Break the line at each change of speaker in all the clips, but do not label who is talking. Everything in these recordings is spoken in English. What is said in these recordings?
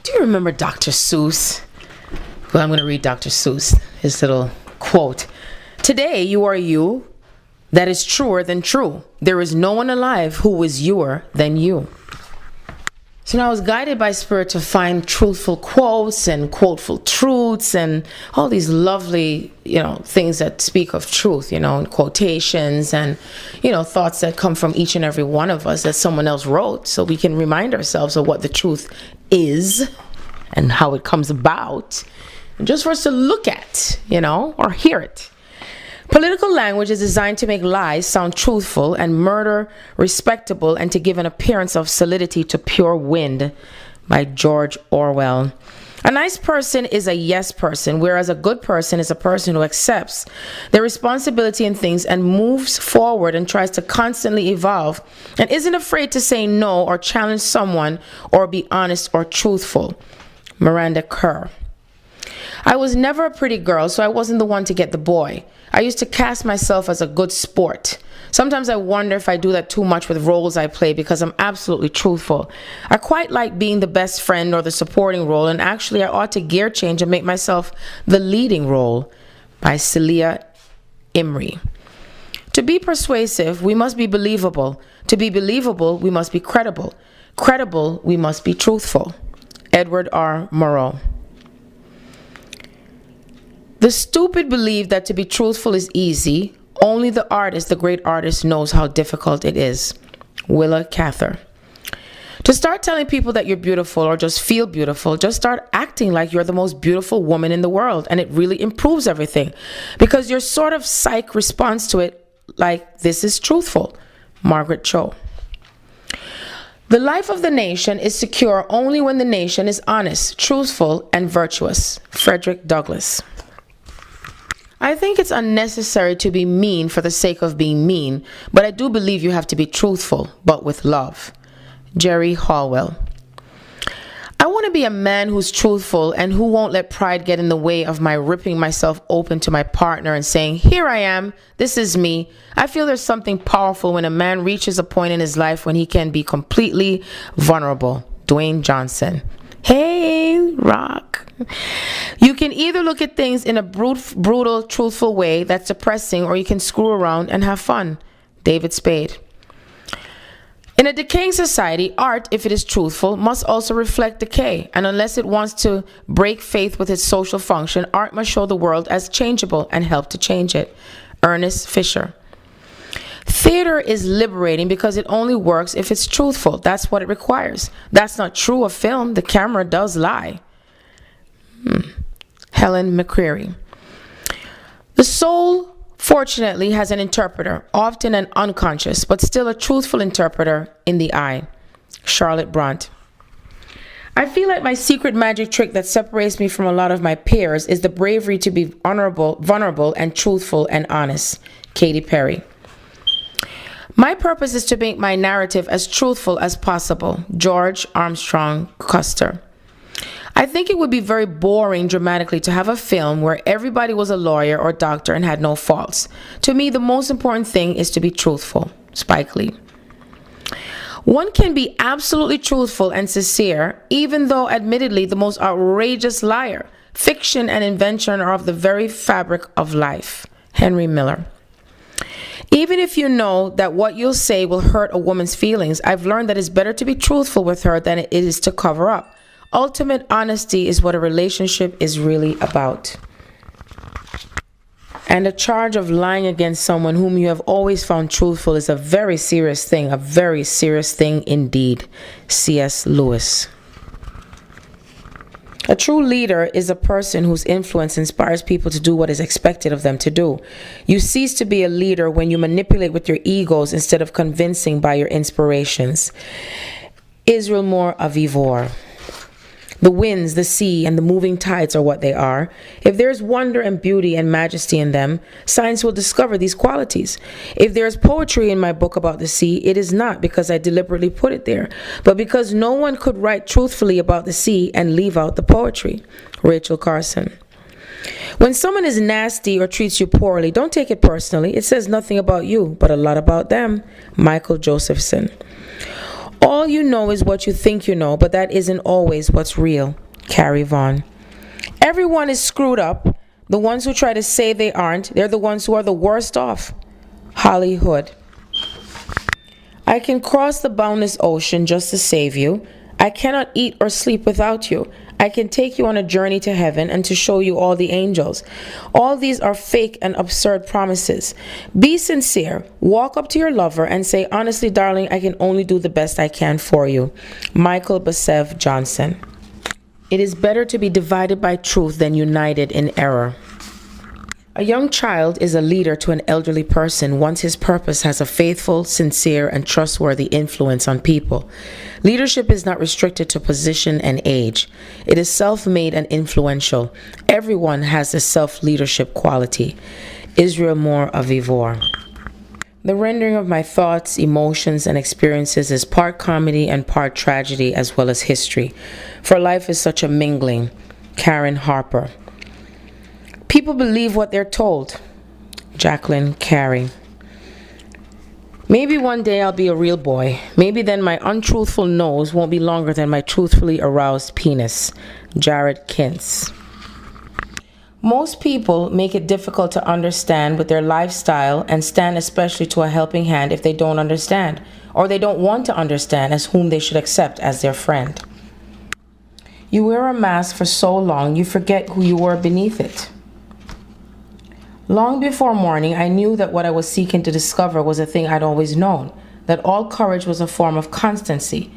Do you remember Dr. Seuss? Well, I'm going to read Dr. Seuss, his little quote. Today you are you that is truer than true. There is no one alive who is youer than you. So now I was guided by Spirit to find truthful quotes and quoteful truths and all these lovely, things that speak of truth, and quotations and, thoughts that come from each and every one of us that someone else wrote, so we can remind ourselves of what the truth is and how it comes about, and just for us to look at, or hear it. Political language is designed to make lies sound truthful and murder respectable, and to give an appearance of solidity to pure wind, by George Orwell. A nice person is a yes person, whereas a good person is a person who accepts their responsibility in things and moves forward and tries to constantly evolve and isn't afraid to say no or challenge someone or be honest or truthful. Miranda Kerr. I was never a pretty girl, so I wasn't the one to get the boy. I used to cast myself as a good sport. Sometimes I wonder if I do that too much with roles I play because I'm absolutely truthful. I quite like being the best friend or the supporting role, and actually I ought to gear change and make myself the leading role, by Celia Imrie. To be persuasive, we must be believable. To be believable, we must be credible. Credible, we must be truthful. Edward R. Murrow. The stupid believe that to be truthful is easy. Only the great artist, knows how difficult it is. Willa Cather. To start telling people that you're beautiful or just feel beautiful, just start acting like you're the most beautiful woman in the world, and it really improves everything, because your sort of psych responds to it like, this is truthful. Margaret Cho. The life of the nation is secure only when the nation is honest, truthful, and virtuous. Frederick Douglass. I think it's unnecessary to be mean for the sake of being mean, but I do believe you have to be truthful, but with love. Jerry Falwell. I want to be a man who's truthful and who won't let pride get in the way of my ripping myself open to my partner and saying, here I am, this is me. I feel there's something powerful when a man reaches a point in his life when he can be completely vulnerable. Dwayne Johnson. Hey, rock. You can either look at things in a brutal, truthful way that's depressing, or you can screw around and have fun. David Spade. In a decaying society, art, if it is truthful, must also reflect decay. And unless it wants to break faith with its social function, art must show the world as changeable and help to change it. Ernest Fisher. Theater is liberating because it only works if it's truthful. That's what it requires. That's not true of film. The camera does lie. Helen McCreary. The soul, fortunately, has an interpreter, often an unconscious, but still a truthful interpreter in the eye. Charlotte Bront. I feel like my secret magic trick that separates me from a lot of my peers is the bravery to be vulnerable, and truthful and honest. Katy Perry. My purpose is to make my narrative as truthful as possible. George Armstrong Custer. I think it would be very boring dramatically to have a film where everybody was a lawyer or doctor and had no faults. To me, the most important thing is to be truthful. Spike Lee. One can be absolutely truthful and sincere, even though admittedly the most outrageous liar. Fiction and invention are of the very fabric of life. Henry Miller. Even if you know that what you'll say will hurt a woman's feelings, I've learned that it's better to be truthful with her than it is to cover up. Ultimate honesty is what a relationship is really about. And the charge of lying against someone whom you have always found truthful is a very serious thing indeed. C.S. Lewis. A true leader is a person whose influence inspires people to do what is expected of them to do. You cease to be a leader when you manipulate with your egos instead of convincing by your inspirations. Israel Moore Avivor. The winds, the sea, and the moving tides are what they are. If there is wonder and beauty and majesty in them, science will discover these qualities. If there is poetry in my book about the sea, it is not because I deliberately put it there, but because no one could write truthfully about the sea and leave out the poetry. Rachel Carson. When someone is nasty or treats you poorly, don't take it personally. It says nothing about you, but a lot about them. Michael Josephson. All you know is what you think you know, but that isn't always what's real. Carrie Vaughn. Everyone is screwed up. The ones who try to say they aren't, they're the ones who are the worst off. Hollywood. I can cross the boundless ocean just to save you. I cannot eat or sleep without you. I can take you on a journey to heaven and to show you all the angels. All these are fake and absurd promises. Be sincere. Walk up to your lover and say, honestly, darling, I can only do the best I can for you. Michael Basev Johnson. It is better to be divided by truth than united in error. A young child is a leader to an elderly person once his purpose has a faithful, sincere, and trustworthy influence on people. Leadership is not restricted to position and age. It is self-made and influential. Everyone has a self-leadership quality. Israel Moore Avivor. The rendering of my thoughts, emotions, and experiences is part comedy and part tragedy as well as history. For life is such a mingling. Karen Harper. People believe what they're told. Jacqueline Carey. Maybe one day I'll be a real boy. Maybe then my untruthful nose won't be longer than my truthfully aroused penis. Jared Kintz. Most people make it difficult to understand with their lifestyle and stand especially to a helping hand if they don't understand, or they don't want to understand as whom they should accept as their friend. You wear a mask for so long you forget who you were beneath it. Long before morning, I knew that what I was seeking to discover was a thing I'd always known, that all courage was a form of constancy,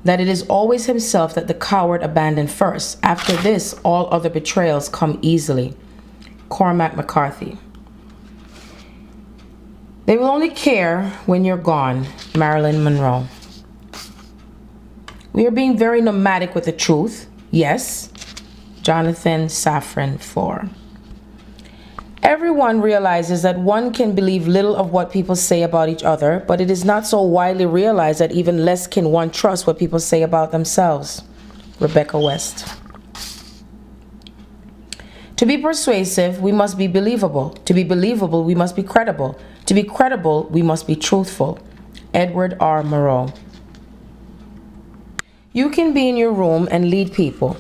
that it is always himself that the coward abandoned first. After this, all other betrayals come easily. Cormac McCarthy. They will only care when you're gone. Marilyn Monroe. We are being very nomadic with the truth. Yes. Jonathan Safran IV. Everyone realizes that one can believe little of what people say about each other, but it is not so widely realized that even less can one trust what people say about themselves. Rebecca West. To be persuasive, we must be believable. To be believable, we must be credible. To be credible, we must be truthful. Edward R. Murrow. You can be in your room and lead people.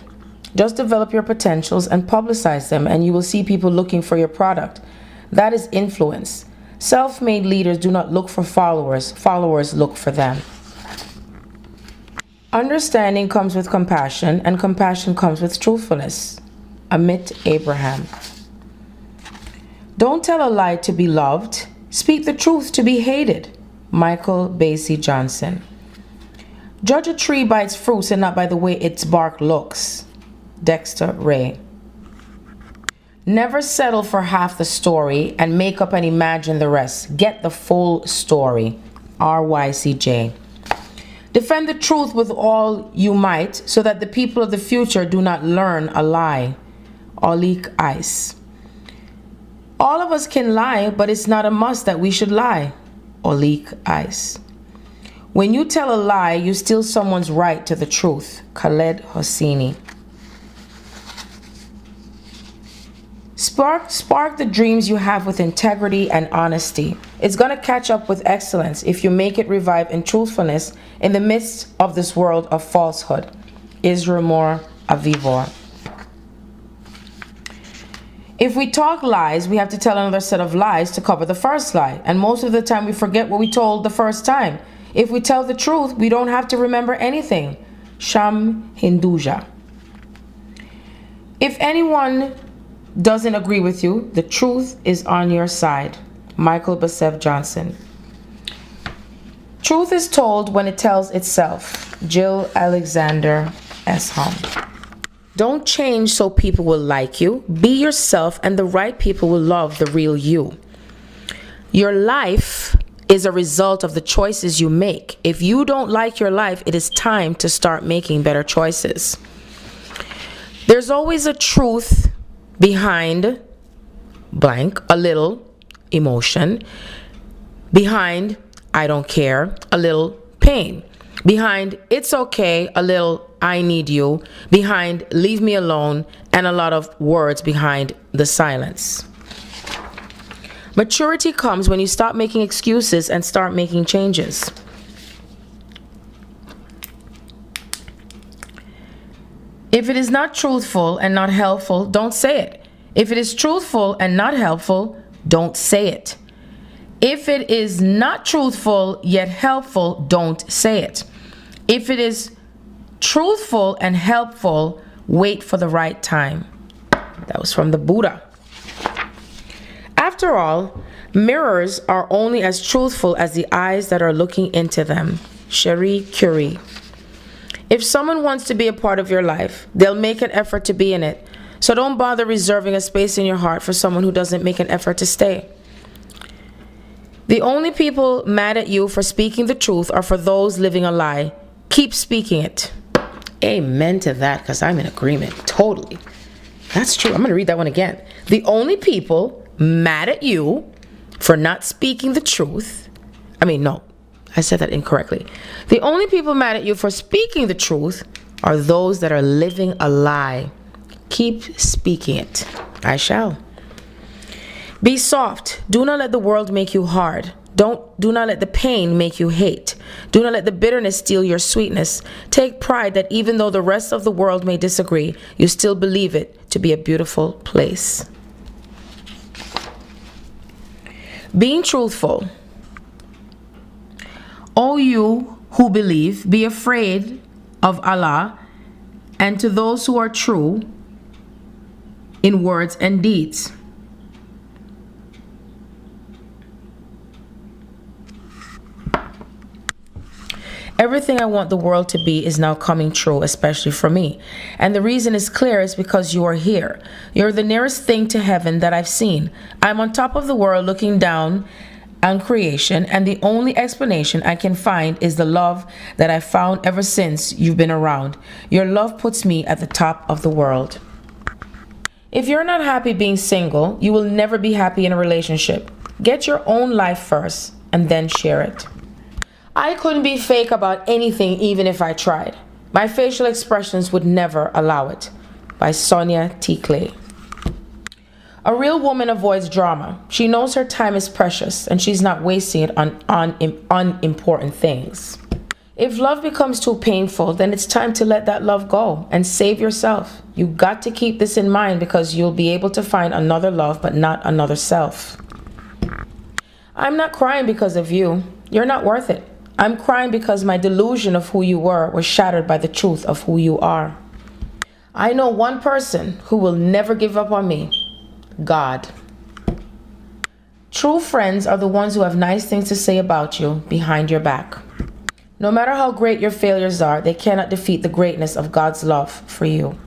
Just develop your potentials and publicize them, and you will see people looking for your product. That is influence. Self-made leaders do not look for followers. Followers look for them. Understanding comes with compassion, and compassion comes with truthfulness. Amit Abraham. Don't tell a lie to be loved. Speak the truth to be hated. Michael Basie Johnson. Judge a tree by its fruits and not by the way its bark looks. Dexter Ray. Never settle for half the story and make up and imagine the rest. Get the full story. RYCJ. Defend the truth with all you might so that the people of the future do not learn a lie. Olik Ice. All of us can lie, but it's not a must that we should lie. Olik Ice. When you tell a lie, you steal someone's right to the truth. Khaled Hosseini. Spark the dreams you have with integrity and honesty. It's going to catch up with excellence if you make it revive in truthfulness in the midst of this world of falsehood. Israel Moore Avivor. If we talk lies, we have to tell another set of lies to cover the first lie. And most of the time we forget what we told the first time. If we tell the truth, we don't have to remember anything. Sham Hinduja. If anyone doesn't agree with you, the truth is on your side. Michael Basev Johnson. Truth is told when it tells itself. Jill Alexander Esholm. Don't change so people will like you. Be yourself and the right people will love the real you. Your life is a result of the choices you make. If you don't like your life, it is time to start making better choices. There's always a truth behind blank, a little emotion. Behind, I don't care, a little pain. Behind, it's okay, a little, I need you. Behind, leave me alone, and a lot of words behind the silence. Maturity comes when you stop making excuses and start making changes. If it is not truthful and not helpful, don't say it. If it is truthful and not helpful, don't say it. If it is not truthful yet helpful, don't say it. If it is truthful and helpful, wait for the right time. That was from the Buddha. After all, mirrors are only as truthful as the eyes that are looking into them. Cherie Curie. If someone wants to be a part of your life, they'll make an effort to be in it. So don't bother reserving a space in your heart for someone who doesn't make an effort to stay. The only people mad at you for speaking the truth are for those living a lie. Keep speaking it. Amen to that, because I'm in agreement. Totally. That's true. I'm going to read that one again. The only people mad at you for not speaking the truth. No, I said that incorrectly. The only people mad at you for speaking the truth are those that are living a lie. Keep speaking it. I shall. Be soft. Do not let the world make you hard. Do not let the pain make you hate. Do not let the bitterness steal your sweetness. Take pride that even though the rest of the world may disagree, you still believe it to be a beautiful place. Being truthful. O you who believe, be afraid of Allah, and to those who are true in words and deeds. Everything I want the world to be is now coming true, especially for me. And the reason is clear, is because you are here. You're the nearest thing to heaven that I've seen. I'm on top of the world looking down on creation, and the only explanation I can find is the love that I've found ever since you've been around. Your love puts me at the top of the world. If you're not happy being single, you will never be happy in a relationship. Get your own life first and then share it. I couldn't be fake about anything even if I tried. My facial expressions would never allow it. By Sonia T. Clay. A real woman avoids drama. She knows her time is precious and she's not wasting it on unimportant things. If love becomes too painful, then it's time to let that love go and save yourself. You got to keep this in mind, because you'll be able to find another love but not another self. I'm not crying because of you. You're not worth it. I'm crying because my delusion of who you were was shattered by the truth of who you are. I know one person who will never give up on me. God. True friends are the ones who have nice things to say about you behind your back. No matter how great your failures are, they cannot defeat the greatness of God's love for you.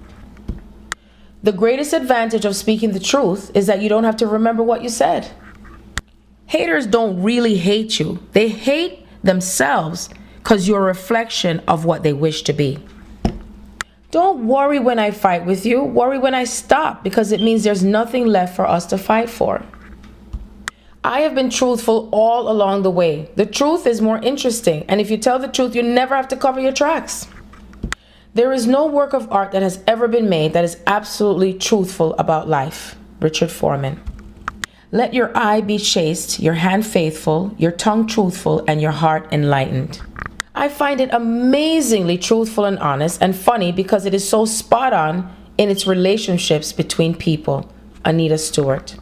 The greatest advantage of speaking the truth is that you don't have to remember what you said. Haters don't really hate you. They hate themselves because you're a reflection of what they wish to be. Don't worry when I fight with you. Worry when I stop, because it means there's nothing left for us to fight for. I have been truthful all along the way. The truth is more interesting, and if you tell the truth, you never have to cover your tracks. There is no work of art that has ever been made that is absolutely truthful about life. Richard Foreman. Let your eye be chaste, your hand faithful, your tongue truthful, and your heart enlightened. I find it amazingly truthful and honest and funny because it is so spot on in its relationships between people. Anita Stewart.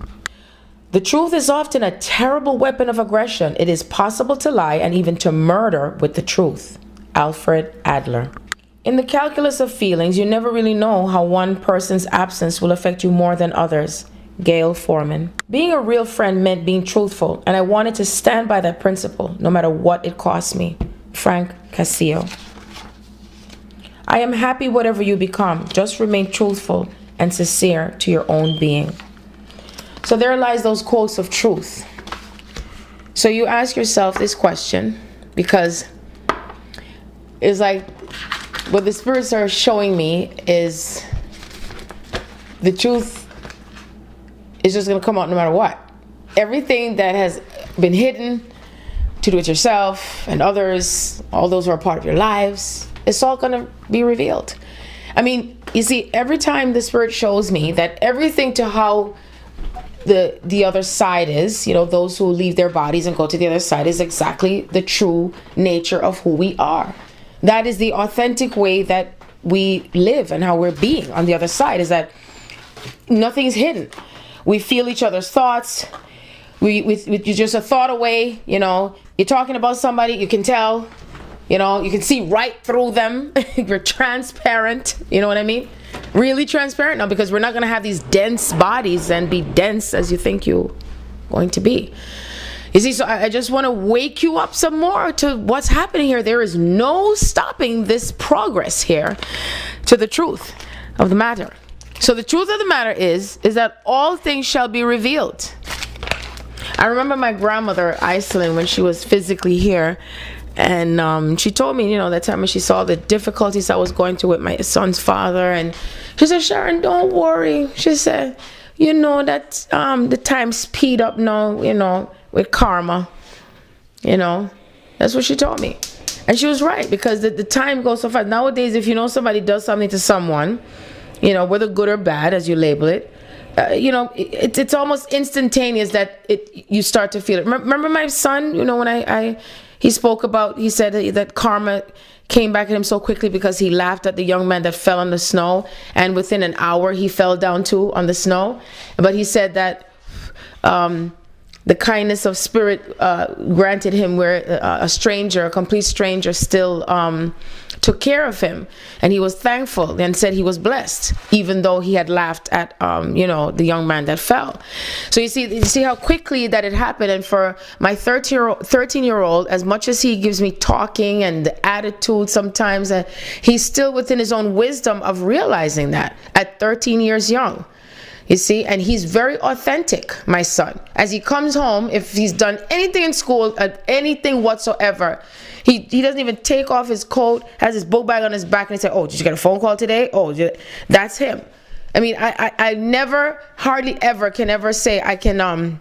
The truth is often a terrible weapon of aggression. It is possible to lie and even to murder with the truth. Alfred Adler. In the calculus of feelings, you never really know how one person's absence will affect you more than others. Gail Foreman. Being a real friend meant being truthful, and I wanted to stand by that principle, no matter what it cost me. Frank Casillo. I am happy whatever you become. Just remain truthful and sincere to your own being. So there lies those quotes of truth. So you ask yourself this question, because it's like what the spirits are showing me is the truth is just going to come out no matter what. Everything that has been hidden, to do it yourself and others, all those who are part of your lives, it's all going to be revealed. You see, every time the Spirit shows me that everything to how the other side is, those who leave their bodies and go to the other side, is exactly the true nature of who we are. That is the authentic way that we live and how we're being on the other side, is that nothing's hidden. We feel each other's thoughts. You're just a thought away. You're talking about somebody, you can tell, you can see right through them. You're transparent. You know what I mean? Really transparent now, because we're not going to have these dense bodies and be dense as you think you're going to be. You see, so I just want to wake you up some more to what's happening here. There is no stopping this progress here to the truth of the matter. So the truth of the matter is that all things shall be revealed. I remember my grandmother, Iceland, when she was physically here, and she told me, that time when she saw the difficulties I was going through with my son's father, and she said, Sharon, don't worry. She said, that the time speed up now, with karma. That's what she told me. And she was right, because the time goes so fast. Nowadays, if somebody does something to someone, whether good or bad, as you label it, it's almost instantaneous that you start to feel it. Remember my son, when he spoke about, he said that karma came back at him so quickly because he laughed at the young man that fell on the snow, and within an hour he fell down too on the snow. But he said that the kindness of spirit granted him, where a complete stranger still took care of him, and he was thankful and said he was blessed, even though he had laughed at the young man that fell. So you see how quickly that it happened. And for my 13-year-old, as much as he gives me talking and the attitude sometimes, he's still within his own wisdom of realizing that at 13 years young. You see, and he's very authentic, my son. As he comes home, if he's done anything in school, anything whatsoever, he doesn't even take off his coat, has his book bag on his back, and he said, oh, did you get a phone call today? Oh, that's him. I mean, I never, hardly ever can ever say I can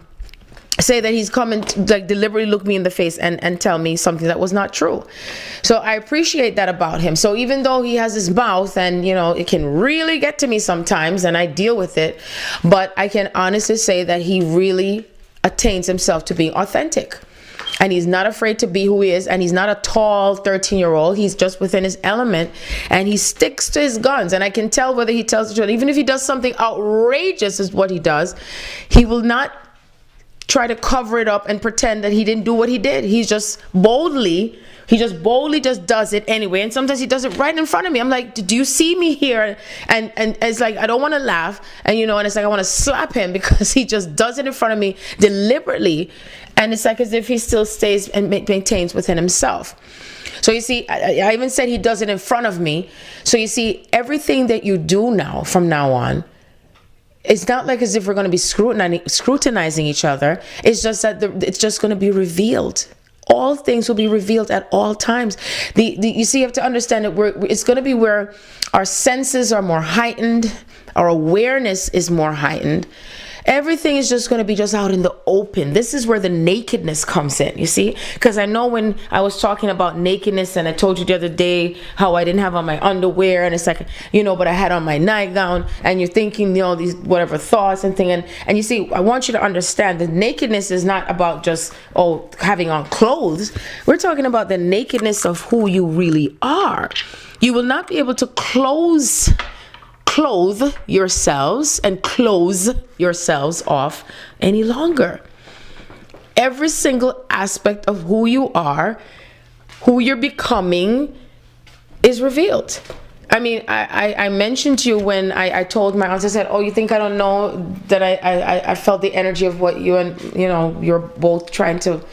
say that he's coming to, deliberately look me in the face and tell me something that was not true. So I appreciate that about him. So even though he has his mouth and it can really get to me sometimes, and I deal with it, but I can honestly say that he really attains himself to being authentic, and he's not afraid to be who he is. And he's not a tall 13-year-old. He's just within his element, and he sticks to his guns. And I can tell whether he tells the truth. Even if he does something outrageous is what he does, he will not try to cover it up and pretend that he didn't do what he did. He just boldly does it anyway. And sometimes he does it right in front of me. I'm like, do you see me here? And it's like, I don't want to laugh. And and it's like, I want to slap him because he just does it in front of me deliberately. And it's like as if he still stays and maintains within himself. So you see, I even said he does it in front of me. So you see, everything that you do now, from now on, it's not like as if we're going to be scrutinizing each other. It's just that it's just going to be revealed. All things will be revealed at all times. You see, you have to understand that it's going to be where our senses are more heightened, our awareness is more heightened. Everything is just going to be just out in the open. This is where the nakedness comes in, you see? Because I know when I was talking about nakedness, and I told you the other day how I didn't have on my underwear, and it's like, but I had on my nightgown, and you're thinking, these whatever thoughts and thing. And you see, I want you to understand that nakedness is not about just, having on clothes. We're talking about the nakedness of who you really are. You will not be able to clothe yourselves and close yourselves off any longer. Every single aspect of who you are, who you're becoming, is revealed. I mean, I mentioned to you when I told my aunt, I said, you think I don't know that I felt the energy of what you and, you're both trying to,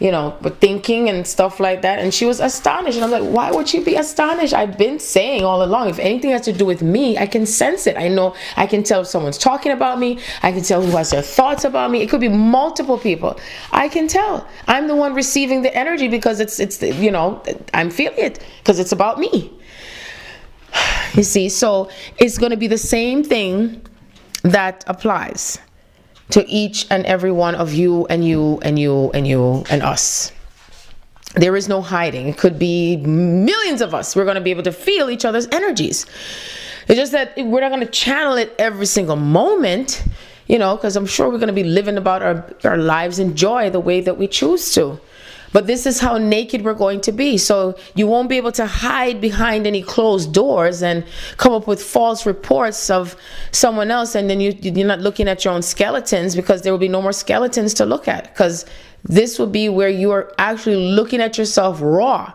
were thinking and stuff like that. And she was astonished. And I'm like, why would you be astonished? I've been saying all along, if anything has to do with me, I can sense it. I know I can tell if someone's talking about me. I can tell who has their thoughts about me. It could be multiple people. I can tell. I'm the one receiving the energy because it's I'm feeling it because it's about me. You see, so it's going to be the same thing that applies to each and every one of you and you and you and you and us. There is no hiding. It could be millions of us. We're going to be able to feel each other's energies. It's just that we're not going to channel it every single moment, because I'm sure we're going to be living about our lives in joy the way that we choose to. But this is how naked we're going to be. So you won't be able to hide behind any closed doors and come up with false reports of someone else, and then you're not looking at your own skeletons, because there will be no more skeletons to look at, because this will be where you are actually looking at yourself raw.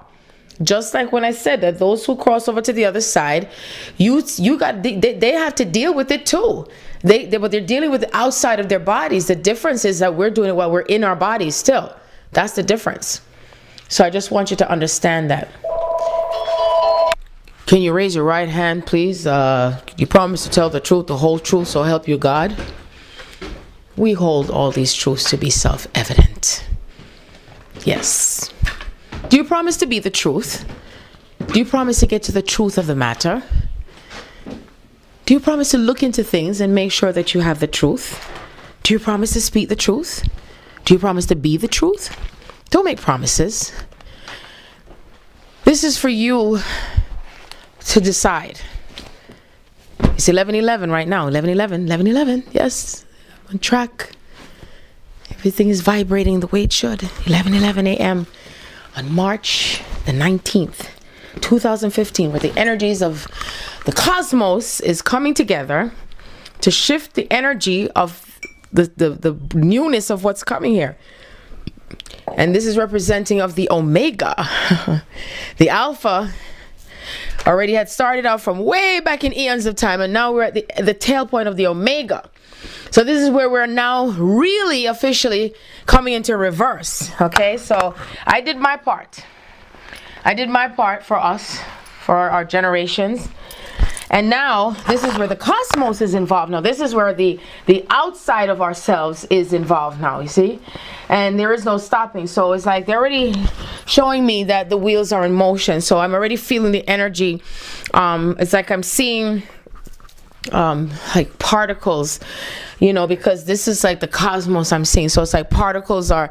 Just like when I said that those who cross over to the other side, they have to deal with it too. But they're dealing with the outside of their bodies. The difference is that we're doing it while we're in our bodies still. That's the difference. So I just want you to understand that. Can you raise your right hand, please? You promise to tell the truth, the whole truth, so help you God. We hold all these truths to be self-evident. Yes. Do you promise to be the truth? Do you promise to get to the truth of the matter? Do you promise to look into things and make sure that you have the truth? Do you promise to speak the truth? Do you promise to be the truth? Don't make promises. This is for you to decide. It's 11:11 right now. 11:11. Yes, I'm on track. Everything is vibrating the way it should. 11:11 a.m. on March the 19th, 2015, where the energies of the cosmos is coming together to shift the energy of the newness of what's coming here. And this is representing of the Omega. The Alpha already had started out from way back in eons of time, and now we're at the tail point of the Omega. So this is where we're now really officially coming into reverse. Okay, so I did my part. I did my part for us, for our generations. And now this is where the cosmos is involved. Now this is where the outside of ourselves is involved now, you see? And there is no stopping. So it's like they're already showing me that the wheels are in motion. So I'm already feeling the energy. It's like I'm seeing like particles, you know, because this is like the cosmos I'm seeing. So it's like particles are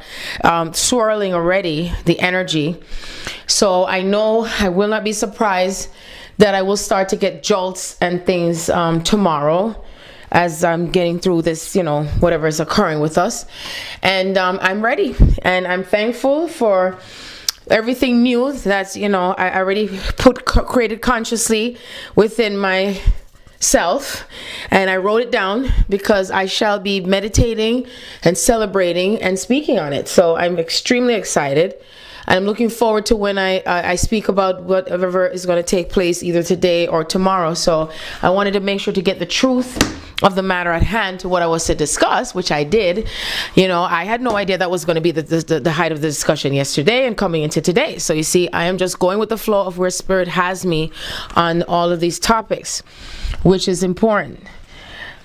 swirling already, the energy. So I know I will not be surprised that I will start to get jolts and things tomorrow as I'm getting through this, you know, whatever is occurring with us. And I'm ready, and I'm thankful for everything new that's, you know, I already created consciously within myself, and I wrote it down because I shall be meditating and celebrating and speaking on it. So I'm extremely excited. I'm looking forward to when I speak about whatever is going to take place either today or tomorrow. So I wanted to make sure to get the truth of the matter at hand to what I was to discuss, which I did. You know, I had no idea that was going to be the height of the discussion yesterday and coming into today. So you see, I am just going with the flow of where Spirit has me on all of these topics, which is important.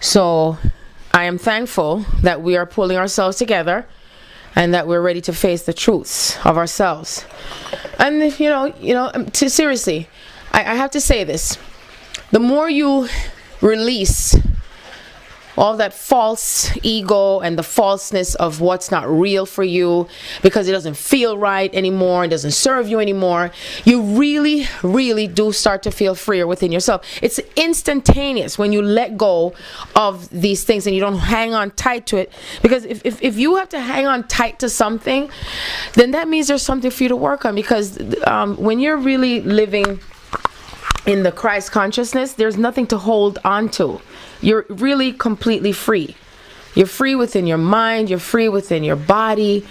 So I am thankful that we are pulling ourselves together and that we're ready to face the truths of ourselves. And seriously, I have to say this. The more you release all that false ego and the falseness of what's not real for you because it doesn't feel right anymore, it doesn't serve you anymore, you really, really do start to feel freer within yourself. It's instantaneous when you let go of these things and you don't hang on tight to it. Because if you have to hang on tight to something, then that means there's something for you to work on. Because when you're really living in the Christ consciousness, there's nothing to hold on to. You're really completely free. You're free within your mind. You're free within your body.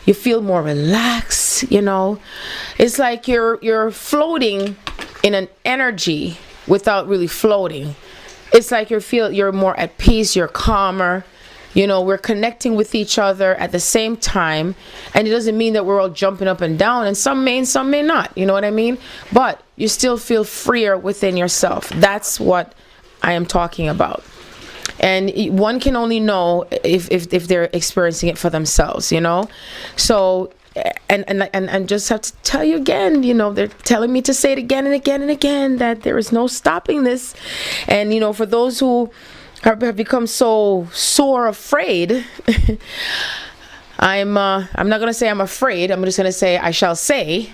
You feel more relaxed, you know. It's like you're floating in an energy without really floating. It's like you're more at peace. You're calmer. You know, we're connecting with each other at the same time. And it doesn't mean that we're all jumping up and down. And some may and some may not. You know what I mean? But you still feel freer within yourself. That's what I am talking about. And one can only know if they're experiencing it for themselves, you know. So and just have to tell you again, you know, they're telling me to say it again and again and again, that there is no stopping this. And you know, for those who have become so sore afraid, I'm not gonna say I'm afraid. I'm just gonna say I shall say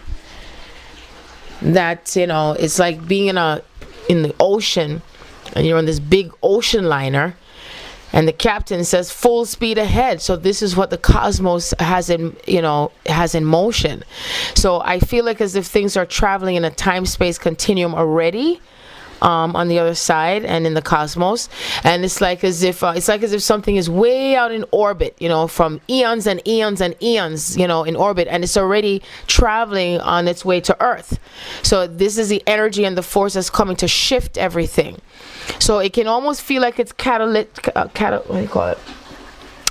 that, you know, it's like being in the ocean. And you're on this big ocean liner, And the captain says full speed ahead. So this is what the cosmos has in motion. So I feel like as if things are traveling in a time space continuum already, on the other side and in the cosmos. And it's like as if something is way out in orbit, from eons and eons and eons, in orbit, and it's already traveling on its way to Earth. So this is the energy and the force that's coming to shift everything. So it can almost feel like it's what do you call it?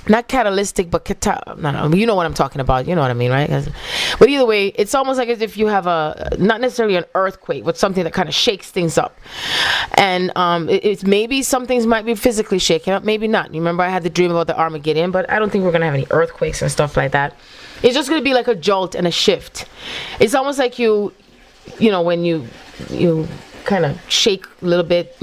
Not catalytic, but you know what I'm talking about. You know what I mean, right? But either way, it's almost like as if you have not necessarily an earthquake, but something that kind of shakes things up. And it's maybe some things might be physically shaken up, maybe not. You remember I had the dream about the Armageddon, but I don't think we're going to have any earthquakes and stuff like that. It's just going to be like a jolt and a shift. It's almost like when you kind of shake a little bit,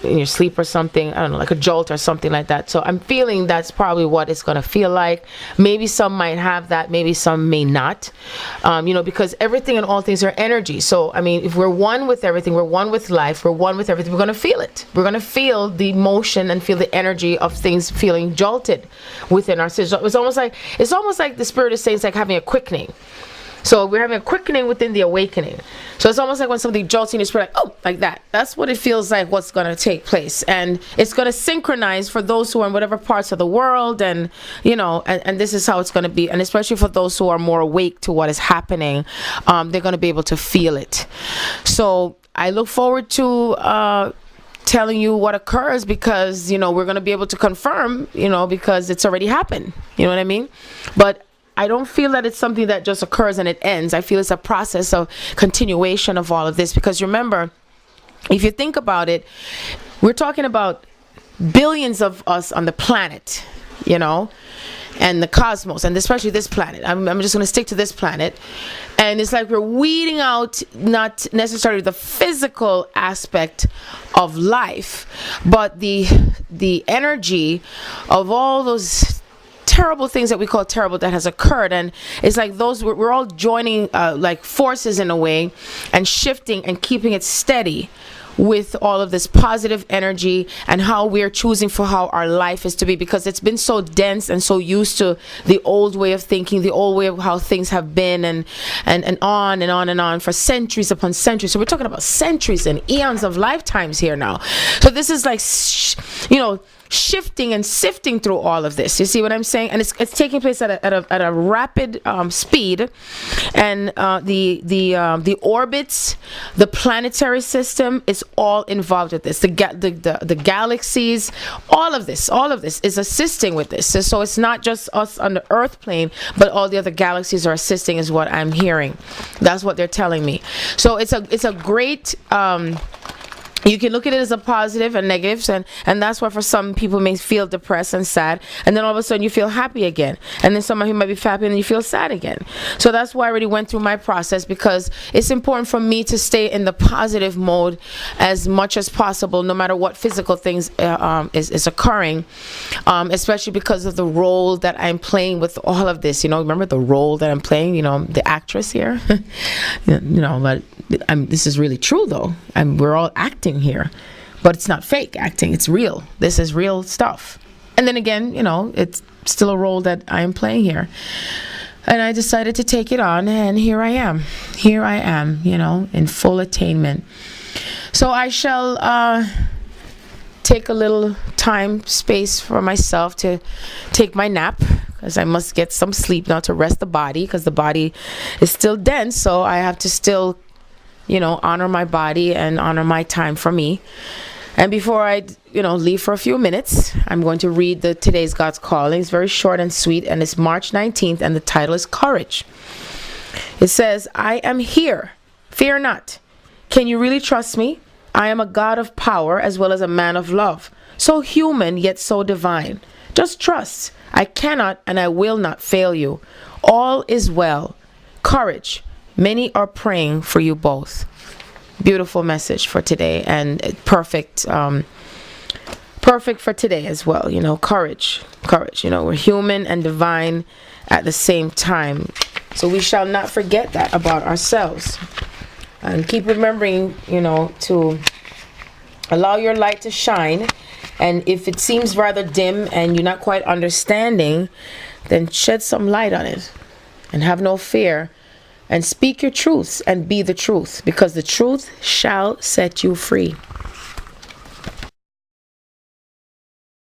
in your sleep or something, I don't know, like a jolt or something like that. So I'm feeling that's probably what it's going to feel like. Maybe some might have that, maybe some may not, because everything and all things are energy. So I mean, if we're one with everything, we're one with life, we're one with everything, we're going to feel it. We're going to feel the motion and feel the energy of things feeling jolted within our system. It's almost like the spirit is saying it's like having a quickening. So we're having a quickening within the awakening. So it's almost like when something jolts in your spirit, like, oh, like that. That's what it feels like, what's going to take place. And it's going to synchronize for those who are in whatever parts of the world. And, and this is how it's going to be. And especially for those who are more awake to what is happening, they're going to be able to feel it. So I look forward to telling you what occurs because, we're going to be able to confirm, because it's already happened. You know what I mean? But I don't feel that it's something that just occurs and it ends. I feel it's a process of continuation of all of this. Because remember, if you think about it, we're talking about billions of us on the planet, and the cosmos, and especially this planet. I'm just going to stick to this planet. And it's like we're weeding out not necessarily the physical aspect of life, but the energy of all those terrible things that we call terrible that has occurred. And it's like we're all joining like forces in a way and shifting and keeping it steady with all of this positive energy and how we're choosing for how our life is to be, because it's been so dense and so used to the old way of thinking, the old way of how things have been, and on and on and on for centuries upon centuries. So we're talking about centuries and eons of lifetimes here now. So this is like shifting and sifting through all of this. You see what I'm saying? And it's taking place at a rapid speed, and the orbits, the planetary system is all involved with this. The galaxies, all of this is assisting with this. So it's not just us on the Earth plane, but all the other galaxies are assisting, is what I'm hearing. That's what they're telling me. So it's a great. You can look at it as a positive and negatives, and that's why for some people may feel depressed and sad, and then all of a sudden you feel happy again, and then some of you might be happy and you feel sad again. So that's why I already went through my process, because it's important for me to stay in the positive mode as much as possible, no matter what physical things is occurring, especially because of the role that I'm playing with all of this. Remember the role that I'm playing, the actress here. But this is really true though. We're all acting here, but it's not fake acting, it's real. This is real stuff. And then again, it's still a role that I am playing here, and I decided to take it on, and here I am in full attainment. So I shall take a little time space for myself to take my nap, because I must get some sleep now to rest the body, because the body is still dense. So I have to still honor my body and honor my time for me. And before I, leave for a few minutes, I'm going to read today's God's Calling. It's very short and sweet, and it's March 19th, and the title is Courage. It says, I am here. Fear not. Can you really trust me? I am a God of power as well as a man of love. So human, yet so divine. Just trust. I cannot and I will not fail you. All is well. Courage. Many are praying for you both. Beautiful message for today, and perfect for today as well. Courage. We're human and divine at the same time. So we shall not forget that about ourselves. And keep remembering, to Allow your light to shine. And if it seems rather dim and you're not quite understanding, then shed some light on it. And have no fear. And speak your truths and be the truth. Because the truth shall set you free.